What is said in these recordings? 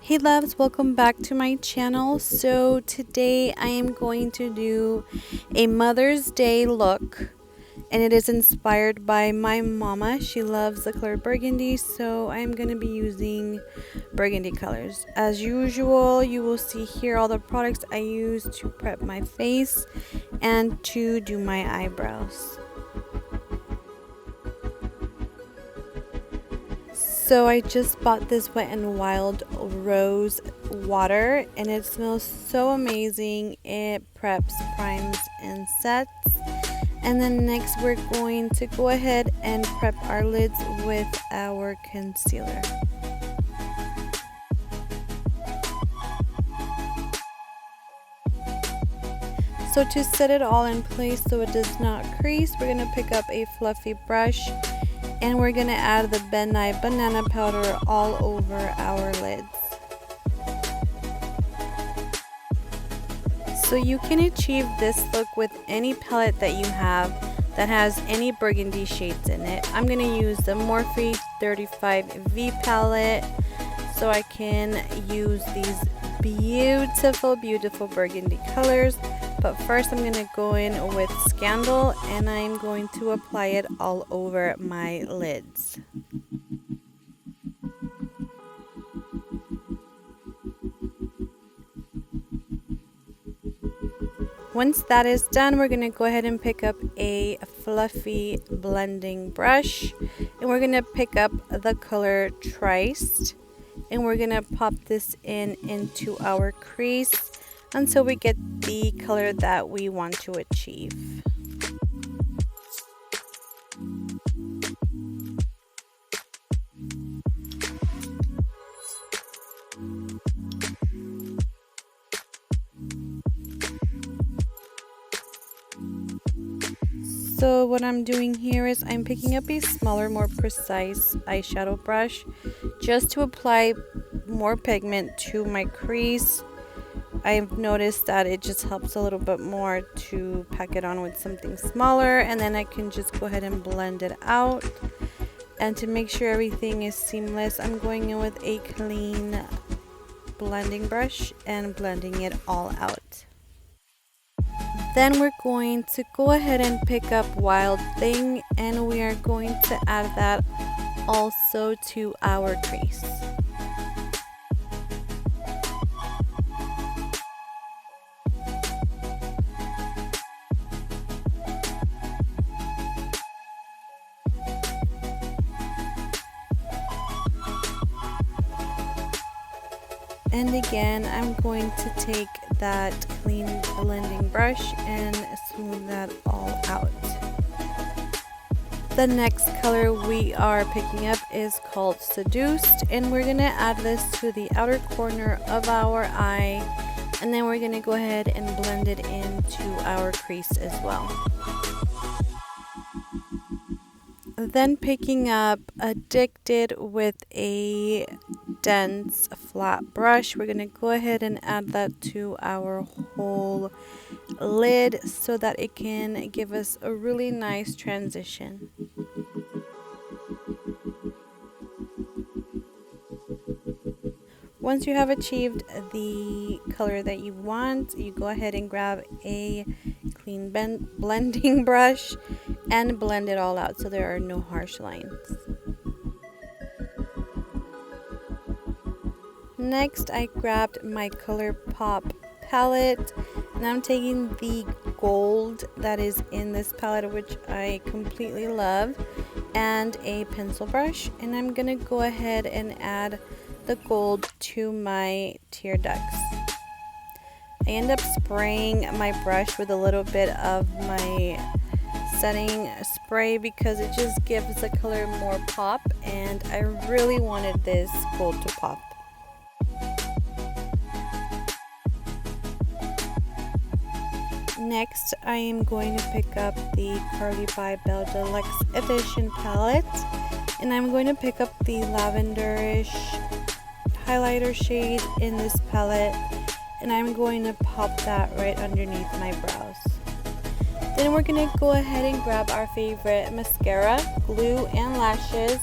Hey loves, welcome back to my channel. So today I am going to do a Mother's Day look, and it is inspired by my mama. She loves the color burgundy, so I'm going to be using burgundy colors. As usual, you will see here all the products I use to prep my face and to do my eyebrows. So I just bought this Wet n Wild rose water, and it smells so amazing. It preps, primes, and sets. And then next we're going to go ahead and prep our lids with our concealer. So to set it all in place so it does not crease, we're going to pick up a fluffy brush and we're going to add the Ben Nye banana powder all over our lids. So you can achieve this look with any palette that you have that has any burgundy shades in it. I'm going to use the Morphe 35V palette so I can use these beautiful burgundy colors. But first I'm going to go in with Scandal, and I'm going to apply it all over my lids. Once that is done, we're going to go ahead and pick up a fluffy blending brush, and we're going to pick up the color Triced, and we're going to pop this into our crease until we get the color that we want to achieve. So what I'm doing here is I'm picking up a smaller, more precise eyeshadow brush just to apply more pigment to my crease. I've noticed that it just helps a little bit more to pack it on with something smaller, and then I can just go ahead and blend it out. And to make sure everything is seamless, I'm going in with a clean blending brush and blending it all out. Then we're going to go ahead and pick up Wild Thing, and we are going to add that also to our crease. And again, I'm going to take that clean blending brush and smooth that all out. The next color we are picking up is called Seduced, and we're going to add this to the outer corner of our eye, and then we're going to go ahead and blend it into our crease as well. Then picking up Addicted with a dense flat brush, we're going to go ahead and add that to our whole lid so that it can give us a really nice transition. Once you have achieved the color that you want, you go ahead and grab a clean blending brush and blend it all out so there are no harsh lines. Next, I grabbed my ColourPop palette, and I'm taking the gold that is in this palette, which I completely love, and a pencil brush, and I'm gonna go ahead and add the gold to my tear ducts. I end up spraying my brush with a little bit of my setting spray because it just gives the color more pop, and I really wanted this gold to pop. Next, I am going to pick up the Carli Bybel Deluxe Edition palette, and I'm going to pick up the lavenderish highlighter shade in this palette, and I'm going to pop that right underneath my brows. Then we're going to go ahead and grab our favorite mascara, glue, and lashes,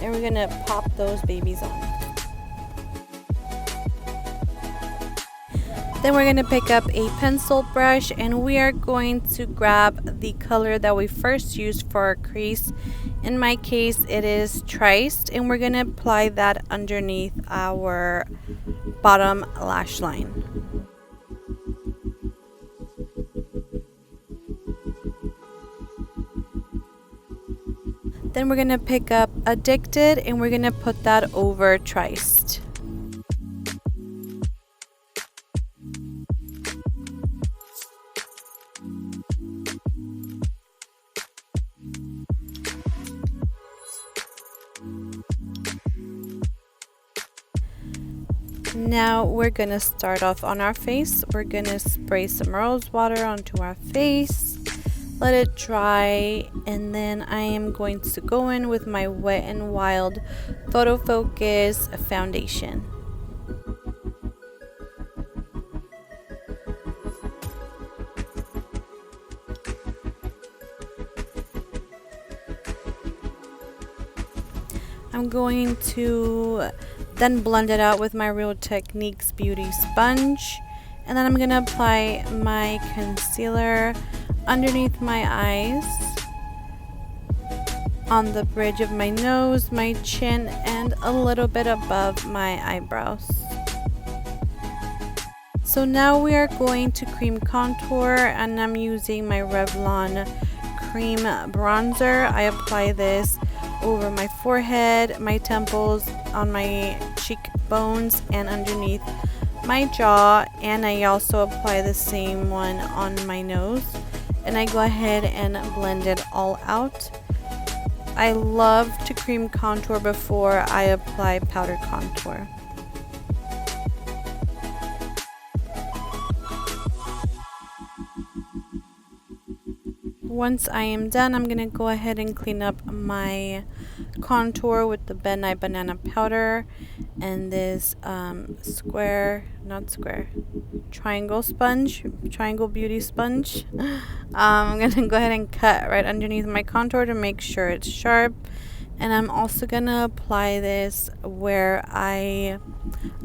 and we're going to pop those babies on. Then we're going to pick up a pencil brush and we are going to grab the color that we first used for our crease. In my case, it is Triced, and we're going to apply that underneath our bottom lash line. Then we're going to pick up Addicted and we're going to put that over Triced. Now we're going to start off on our face. We're going to spray some rose water onto our face, let it dry, and then I am going to go in with my Wet n Wild Photo Focus foundation. I'm going to then blend it out with my Real Techniques Beauty Sponge, and then I'm going to apply my concealer underneath my eyes, on the bridge of my nose, my chin, and a little bit above my eyebrows. So now we are going to cream contour, and I'm using my Revlon cream bronzer. I apply this over my forehead, my temples, on my cheekbones, and underneath my jaw, and I also apply the same one on my nose, and I go ahead and blend it all out. I love to cream contour before I apply powder contour. Once I am done, I'm going to go ahead and clean up my contour with the Ben Nye Banana Powder and this triangle beauty sponge. I'm going to go ahead and cut right underneath my contour to make sure it's sharp. And I'm also going to apply this where I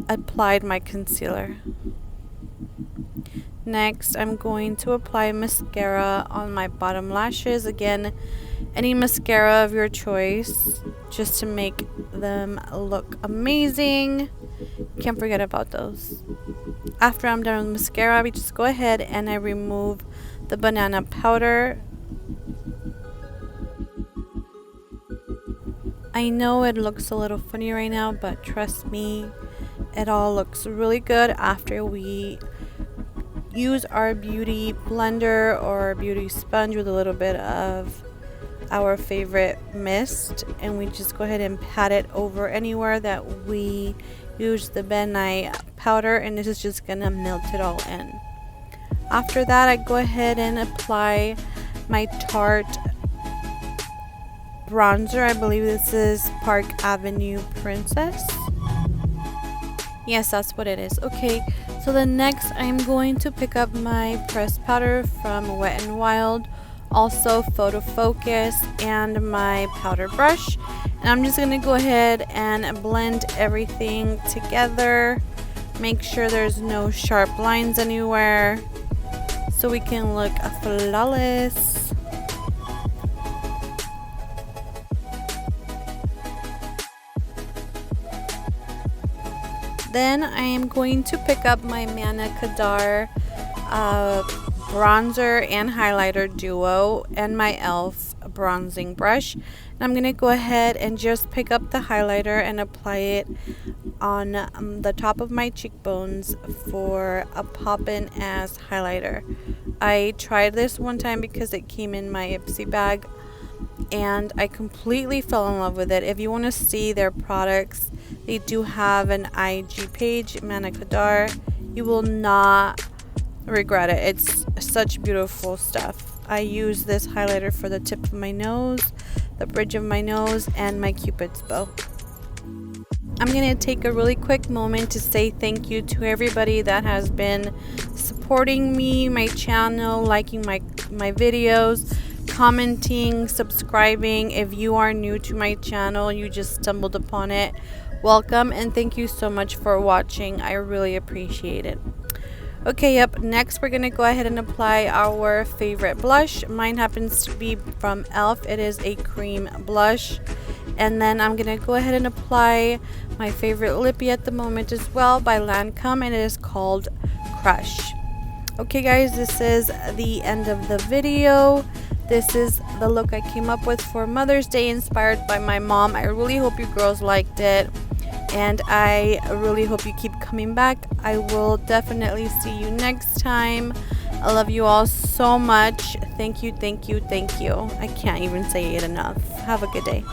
applied my concealer. Next, I'm going to apply mascara on my bottom lashes. Again, any mascara of your choice, just to make them look amazing. Can't forget about those. After I'm done with mascara, we just go ahead and I remove the banana powder. I know it looks a little funny right now, but trust me, it all looks really good after we use our beauty blender or beauty sponge with a little bit of our favorite mist, and we just go ahead and pat it over anywhere that we use the Ben Nye powder, and this is just gonna melt it all in. After that, I go ahead and apply my Tarte bronzer. I believe this is Park Avenue Princess. Yes, that's what it is. Okay, so the next I'm going to pick up my pressed powder from Wet n Wild, also Photo Focus, and my powder brush. And I'm just going to go ahead and blend everything together. Make sure there's no sharp lines anywhere so we can look flawless. Then I am going to pick up my Manna Kadar bronzer and highlighter duo and my e.l.f. bronzing brush. And I'm going to go ahead and just pick up the highlighter and apply it on the top of my cheekbones for a pop-in ass highlighter. I tried this one time because it came in my Ipsy bag and I completely fell in love with it. If you want to see their products, they do have an IG page, Manna Kadar. You will not regret it. It's such beautiful stuff. I use this highlighter for the tip of my nose, the bridge of my nose, and my Cupid's bow. I'm going to take a really quick moment to say thank you to everybody that has been supporting me, my channel, liking my videos, commenting, subscribing. If you are new to my channel, you just stumbled upon it, welcome, and thank you so much for watching. I really appreciate it. Okay, yep, next we're gonna go ahead and apply our favorite blush. Mine happens to be from e.l.f. It is a cream blush. And then I'm gonna go ahead and apply my favorite lippy at the moment as well by Lancome, and it is called Crush. Okay guys, this is the end of the video. This is the look I came up with for Mother's Day, inspired by my mom. I really hope you girls liked it, and I really hope you keep coming back. I will definitely see you next time. I love you all so much. Thank you, thank you, thank you. I can't even say it enough. Have a good day.